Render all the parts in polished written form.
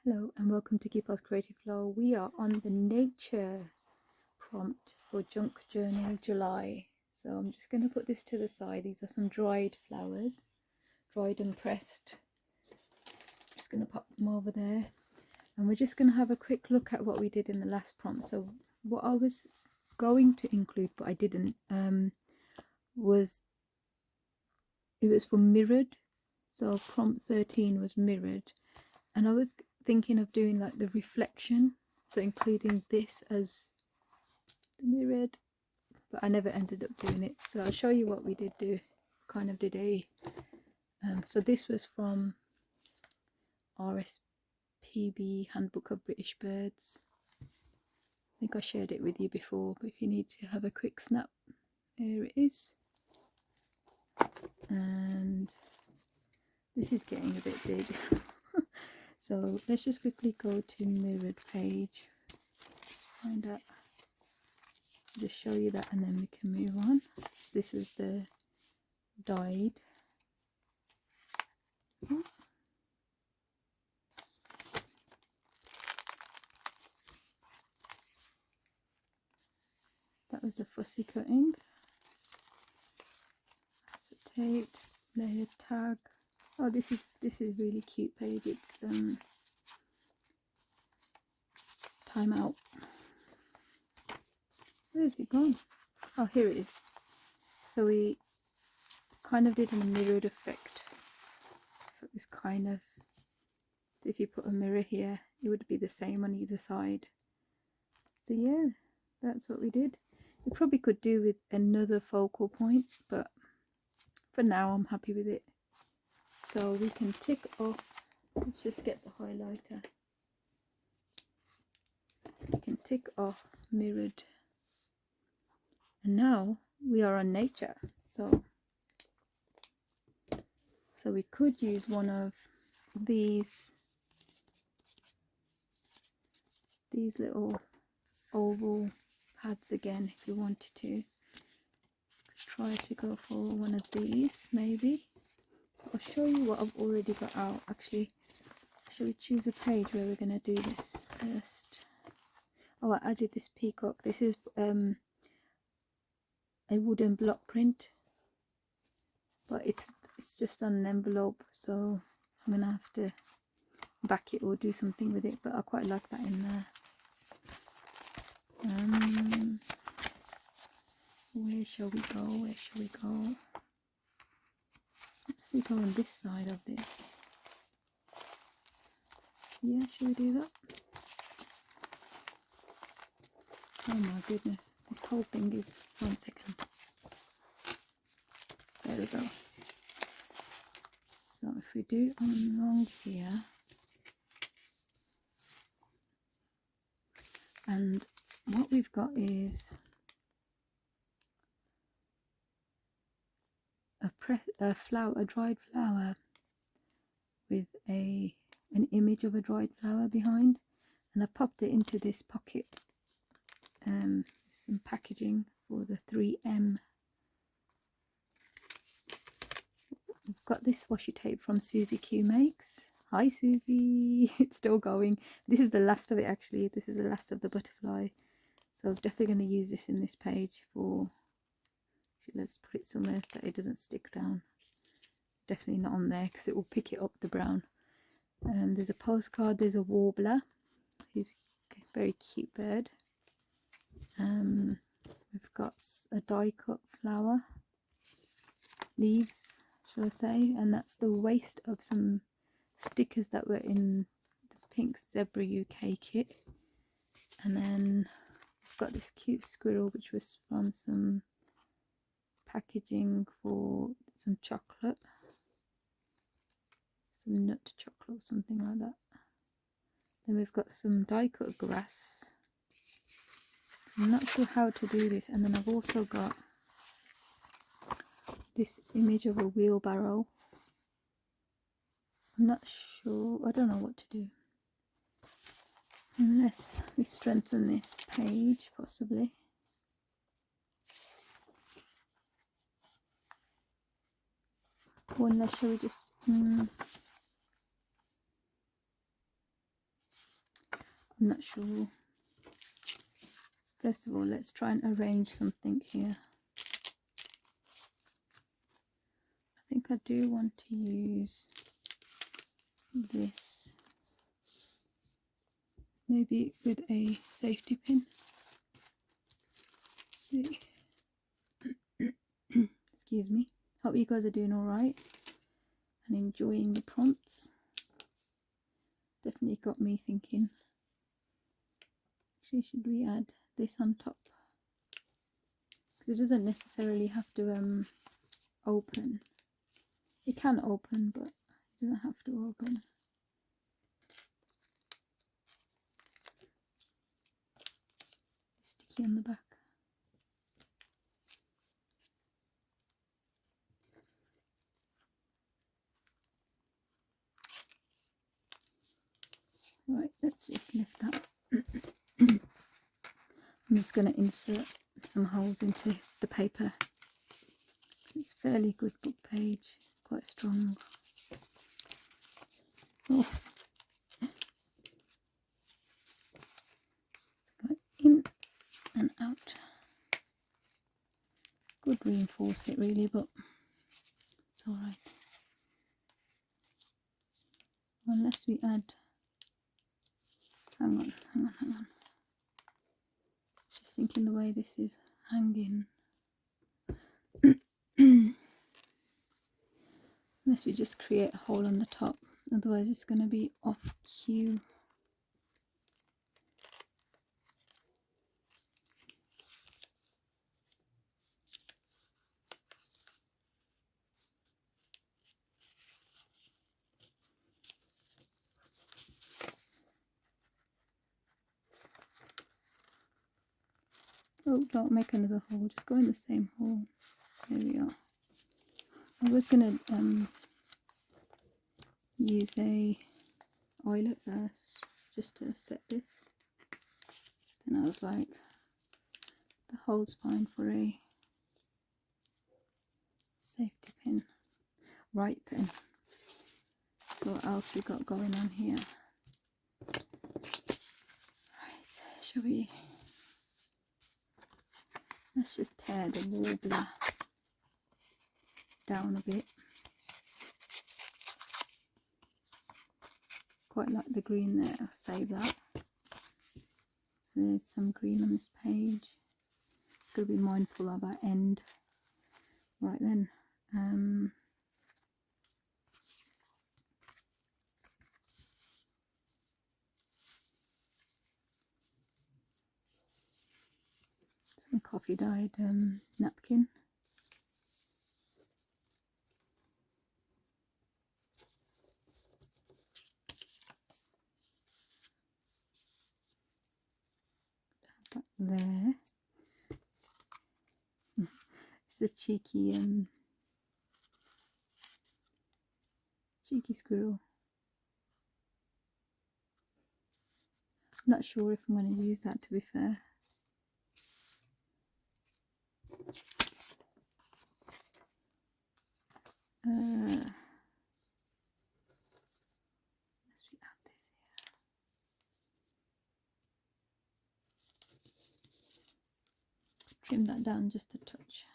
Hello and welcome to Keep Us Creative Flow. We are on the nature prompt for Junk Journal July. So I'm just going to put this to the side. These are some dried flowers, dried and pressed. Just going to pop them over there. And we're just going to have a quick look at what we did in the last prompt. So what I was going to include, but I didn't, was for mirrored. So prompt 13 was mirrored. And I was thinking of doing like the reflection, so including this as the mirrored, but I never ended up doing it. So I'll show you what we did do. Kind of did a so this was from RSPB Handbook of British Birds. I think I shared it with you before, but if you need to have a quick snap, here it is. And this is getting a bit big. So let's just quickly go to mirrored page. Just find out. Just show you that and then we can move on. This was the dyed. That was the fussy cutting. Acetate, layer tag. Oh, this is really cute page. It's time out. Where's it gone? Oh, here it is. So we kind of did a mirrored effect. So it was kind of, so if you put a mirror here, it would be the same on either side. So yeah, that's what we did. We probably could do with another focal point, but for now I'm happy with it. So we can tick off, let's just get the highlighter. We can tick off mirrored. And now we are on nature. So we could use one of these little oval pads again if you wanted to. Try to go for one of these maybe. I'll show you what I've already got out. Actually, shall we choose a page where we're going to do this first? Oh, I added this peacock. This is a wooden block print, but it's just on an envelope, so I'm going to have to back it or do something with it, but I quite like that in there. Where shall we go? Where shall we go? Let's we go on this side of this. Yeah, shall we do that? Oh my goodness, this whole thing is, 1 second. There we go. So if we do along here, and what we've got is a dried flower with an image of a dried flower behind, and I popped it into this pocket. Some packaging for the 3M. We've got this washi tape from Susie Q Makes. Hi Susie, it's still going. This is the last of it actually. This is the last of the butterfly. So I'm definitely going to use this in this page for, let's put it somewhere that it doesn't stick down. Definitely not on there because it will pick it up, the brown. There's a postcard, there's a warbler. He's a very cute bird. We've got a die cut flower, leaves shall I say, and that's the waste of some stickers that were in the Pink Zebra UK kit. And then we've got this cute squirrel which was from some packaging for some chocolate, some nut chocolate, something like that. Then we've got some die cut grass. I'm not sure how to do this. And then I've also got this image of a wheelbarrow. I'm not sure, I don't know what to do, unless we strengthen this page possibly. Or unless, shall we just I'm not sure. First of all, let's try and arrange something here. I think I do want to use this, maybe with a safety pin. Let's see. Excuse me. Hope you guys are doing alright and enjoying the prompts. Definitely got me thinking. Actually, should we add this on top? Because it doesn't necessarily have to open. It can open, but it doesn't have to open. Sticky on the back. Right, let's just lift that. I'm just going to insert some holes into the paper. It's a fairly good book page, quite strong. Oh. Let's go in and out. Could reinforce it really, but it's alright. Unless we add, hang on. Just thinking the way this is hanging. Unless we just create a hole on the top, otherwise it's going to be off cue. Oh, don't make another hole, just go in the same hole. There we are. I was going to use a eyelet first, just to set this. Then I was like, the hole's fine for a safety pin. Right then, so what else we got going on here? Right, shall we? Let's just tear the warbler down a bit. Quite like the green there, I'll save that. So there's some green on this page. Got to be mindful of our end. Right then, some coffee dyed napkin. Add that there. It's a cheeky squirrel. I'm not sure if I'm going to use that, to be fair. Let's add this here. Trim that down just a touch.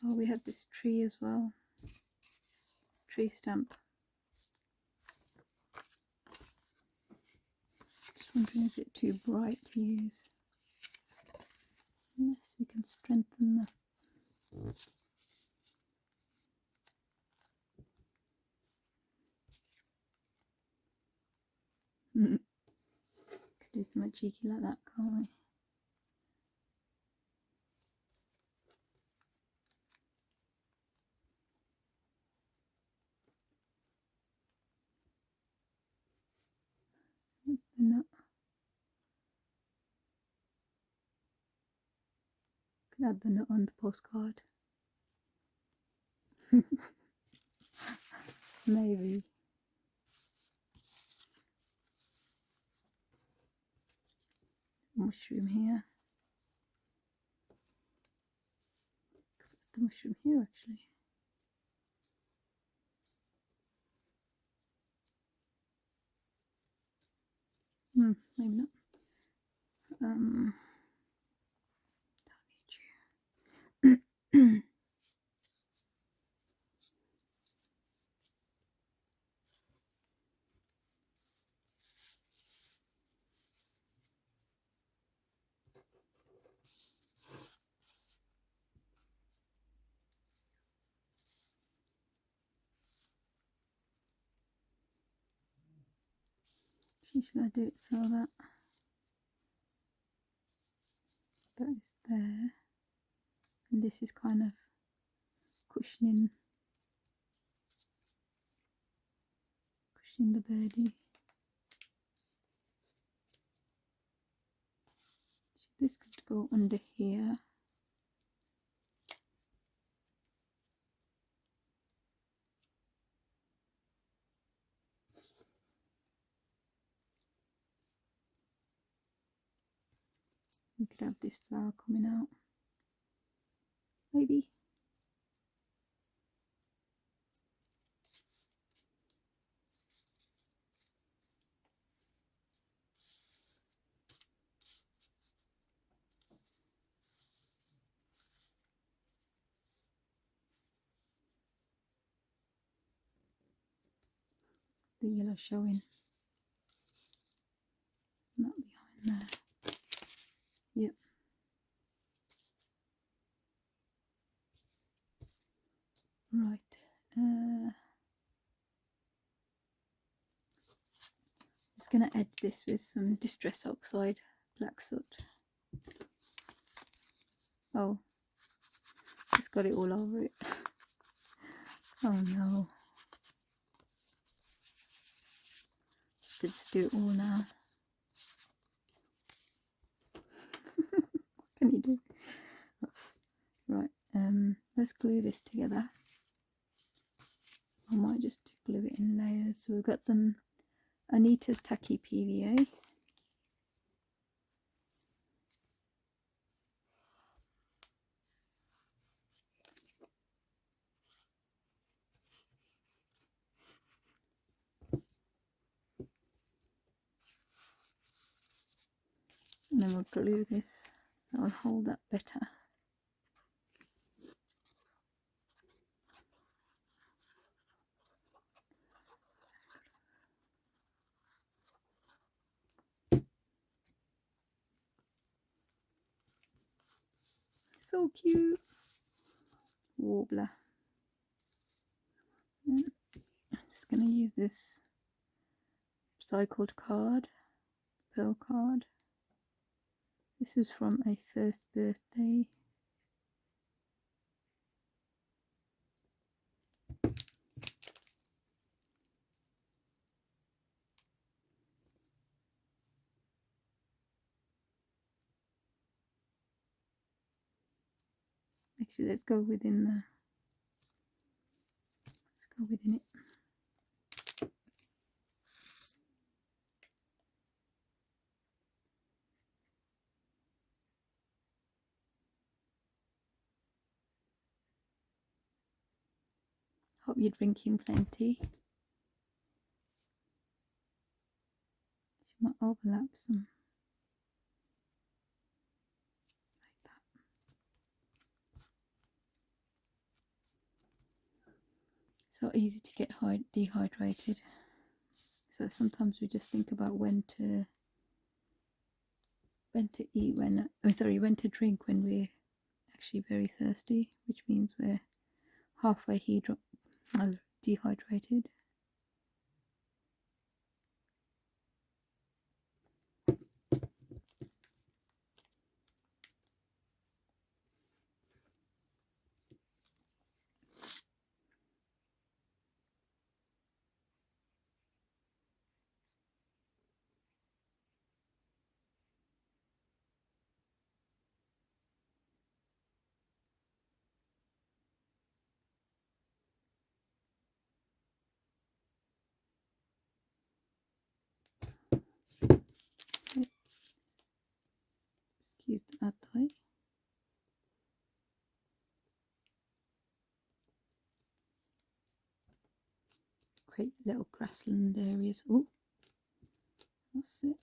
Oh, we have this tree as well. Tree stamp. Just wondering, is it too bright to use? Unless we can strengthen the... Could do something cheeky like that, can't we? Add the note on the postcard. Maybe. Mushroom here. The mushroom here actually. Maybe not. Don't need you. Should I do it so that that is there, and this is kind of cushioning the birdie. This could go under here. We could have this flower coming out, maybe. The yellow showing, not behind there. Yep. Right. Just going to add this with some distress oxide, black soot. Oh, it's got it all over it. Oh no. To just do it all now. What can you do? Right, let's glue this together. I might just glue it in layers. So we've got some Anita's Tacky PVA. And then we'll glue this, so I'll hold that better. So cute. Warbler. And I'm just going to use this recycled card, pearl card. This is from a first birthday. Actually, let's go within the. Let's go within it. Hope you're drinking plenty. She might overlap some. Like that. So easy to get dehydrated. So sometimes we just think about when to eat when to drink when we're actually very thirsty, which means we're halfway dehydrated. add that. Create little grassland areas. Oh, that's it.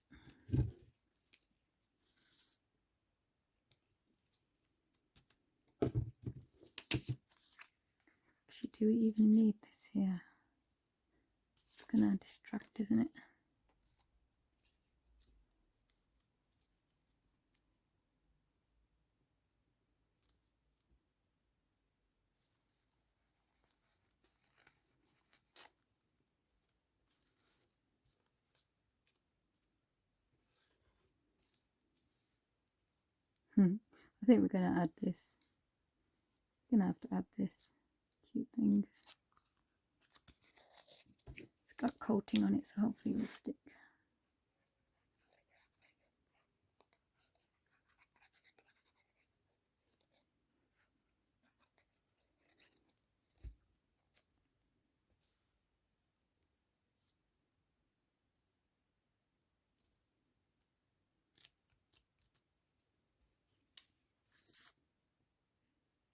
Actually, do we even need this here? It's gonna distract, isn't it? I think we're going to add this. We're going to have to add this cute thing. It's got coating on it, so hopefully it will stick.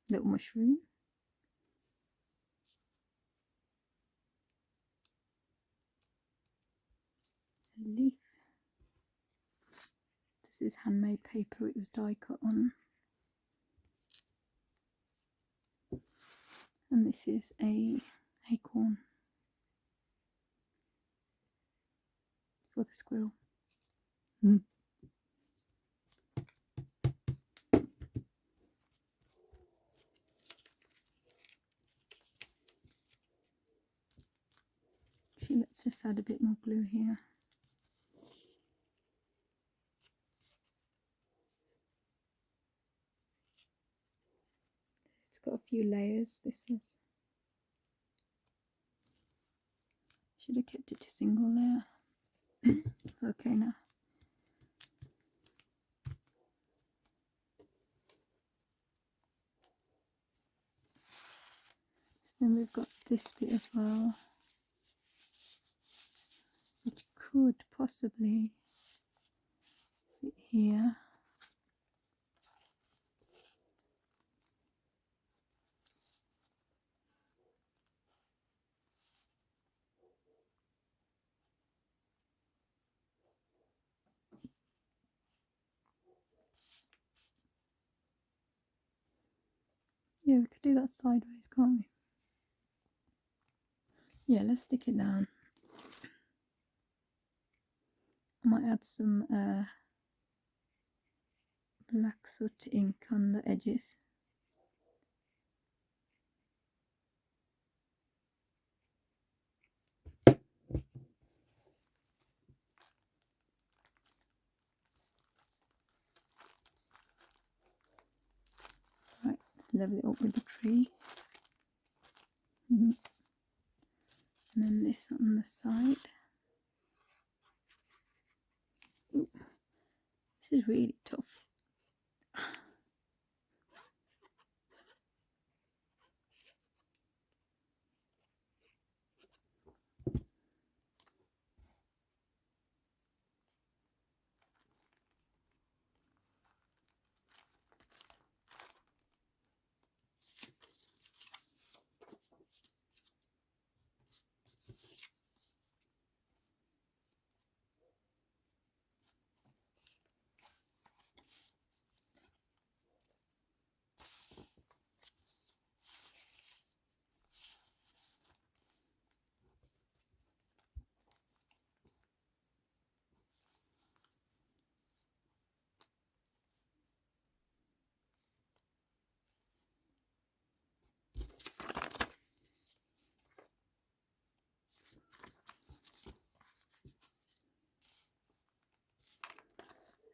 Little mushroom. A leaf. This is handmade paper, it was die cut on. And this is a acorn for the squirrel. Actually, let's just add a bit more glue here. It's got a few layers, this is. Should have kept it to single layer. It's okay now. So then we've got this bit as well, which could possibly fit here. Yeah, we could do that sideways, can't we? Yeah, let's stick it down. I might add some black soot ink on the edges. Right, let's level it up with the tree. And then this on the side. Ooh, this is really tough.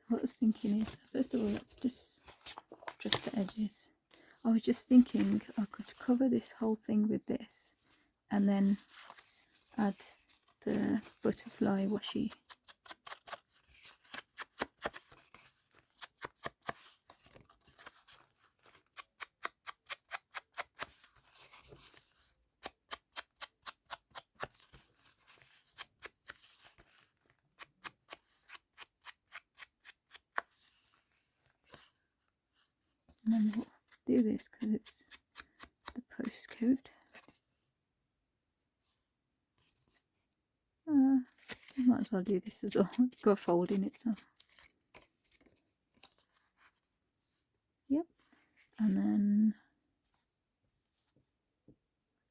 What I was thinking is, first of all, let's just dress the edges. I was just thinking I could cover this whole thing with this and then add the butterfly washi. do this because it's the postcode. Might as well do this as well. Go folding itself. Yep. And then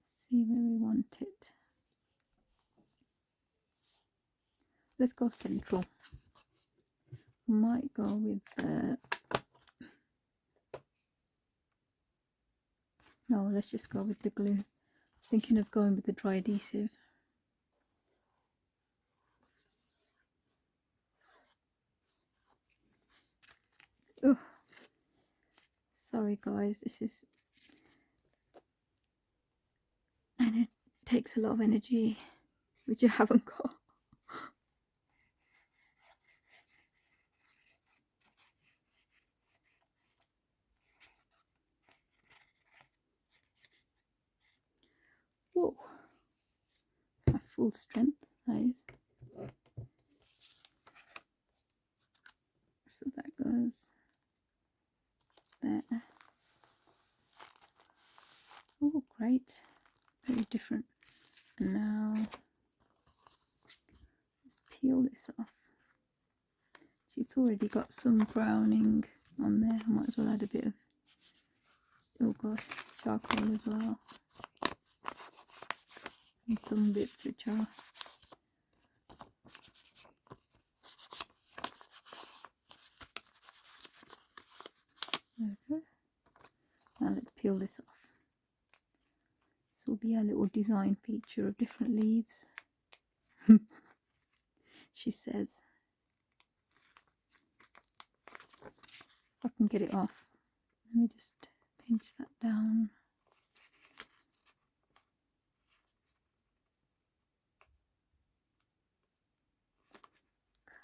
see where we want it. Let's go central. Might go with the... No, let's just go with the glue. I was thinking of going with the dry adhesive. Oh, sorry guys, this is... And it takes a lot of energy, which I haven't got. Whoa, at full strength, that is. So that goes there. Oh, great, very different. And now let's peel this off. It's already got some browning on there. I might as well add a bit of, oh gosh, charcoal as well. And some bits which are there we go. Now let's peel this off. This will be a little design feature of different leaves. She says. If I can get it off. Let me just pinch that down.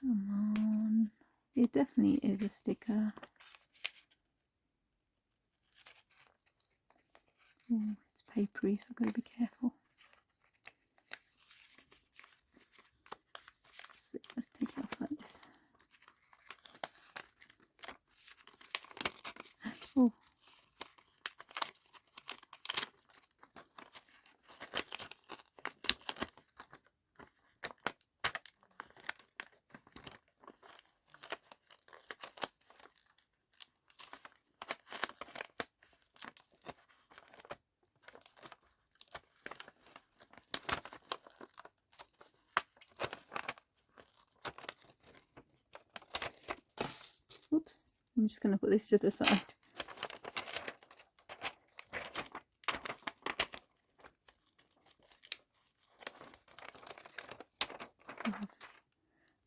Come on. It definitely is a sticker. Oh, it's papery, so I've got to be careful. So let's take it off like this. Oh. Oops, I'm just going to put this to the side.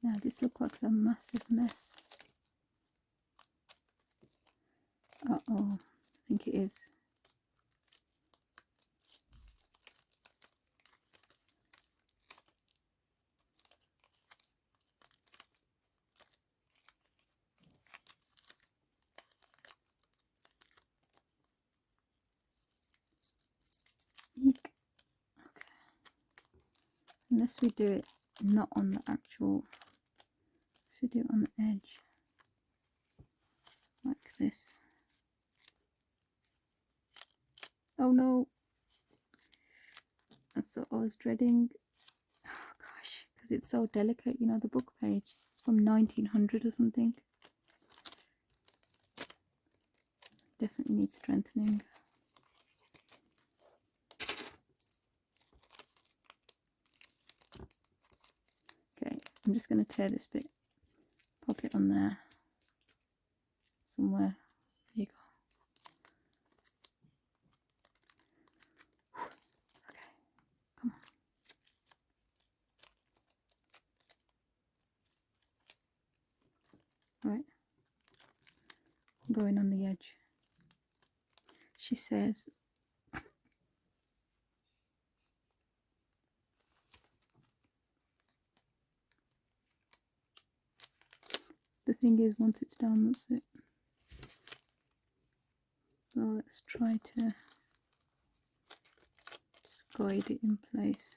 Now this looks like a massive mess. Uh-oh, I think it is. Eek. Okay. Unless we do it not on the actual, let's we do it on the edge, like this. Oh no, that's what I was dreading. Oh gosh, because it's so delicate, you know, the book page. It's from 1900 or something. Definitely needs strengthening. Okay, I'm just going to tear this bit, pop it on there somewhere. There you go. Okay, come on. Right, going on the edge. She says, the thing is, once it's down, that's it. So let's try to just guide it in place.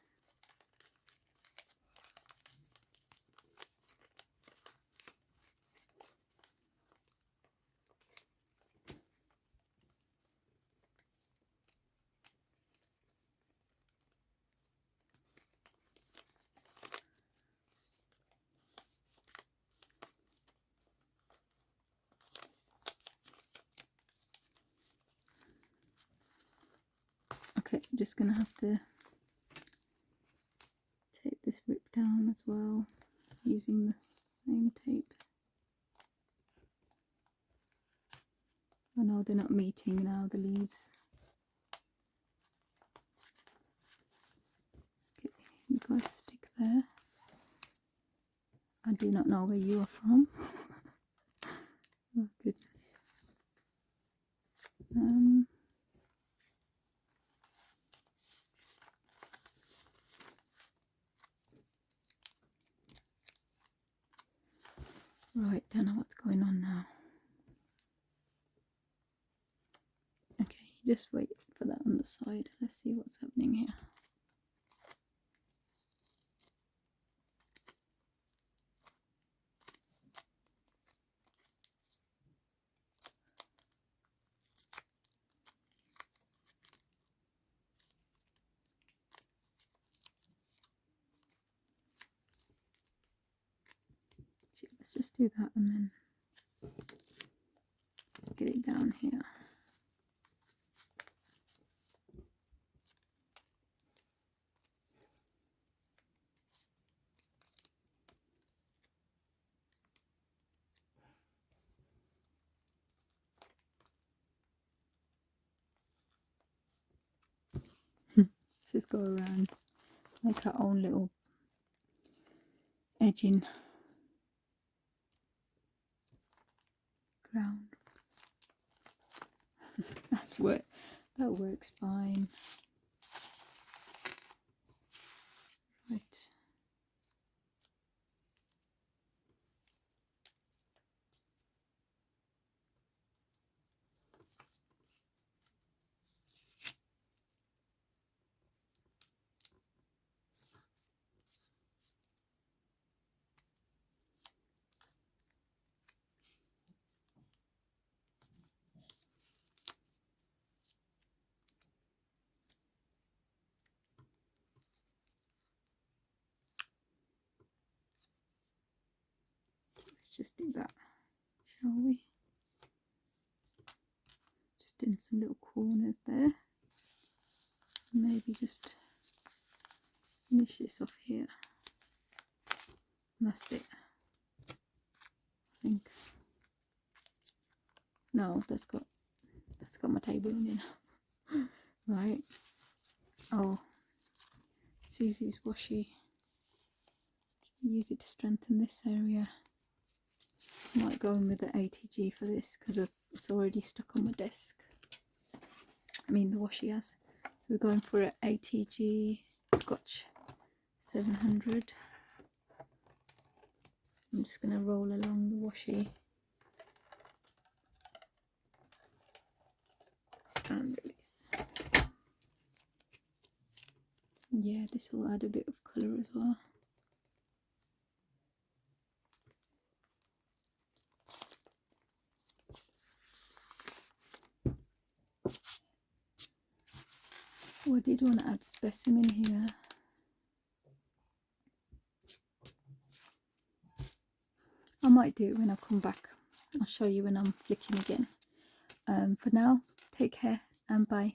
Okay, I'm just gonna have to tape this rip down as well using the same tape. I know they're not meeting now, the leaves. Okay, you guys stick there. I do not know where you are from. Oh goodness. Right, don't know what's going on now. Okay, just wait for that on the side. Let's see what's happening here. Let's just do that and then let's get it down here. Just go around, make our own little edging ground. That works fine. Right. Let's just do that, shall we? Just in some little corners there. Maybe just finish this off here. And that's it. I think. No, that's got my table in it. Right. Oh, Susie's washi. Use it to strengthen this area. I might go in with the ATG for this because it's already stuck on my desk. I mean the washi has. So we're going for an ATG Scotch 700. I'm just going to roll along the washi and release. Yeah, this will add a bit of colour as well. Oh, I did want to add specimen here. I might do it when I come back. I'll show you when I'm flicking again. For now, take care and bye.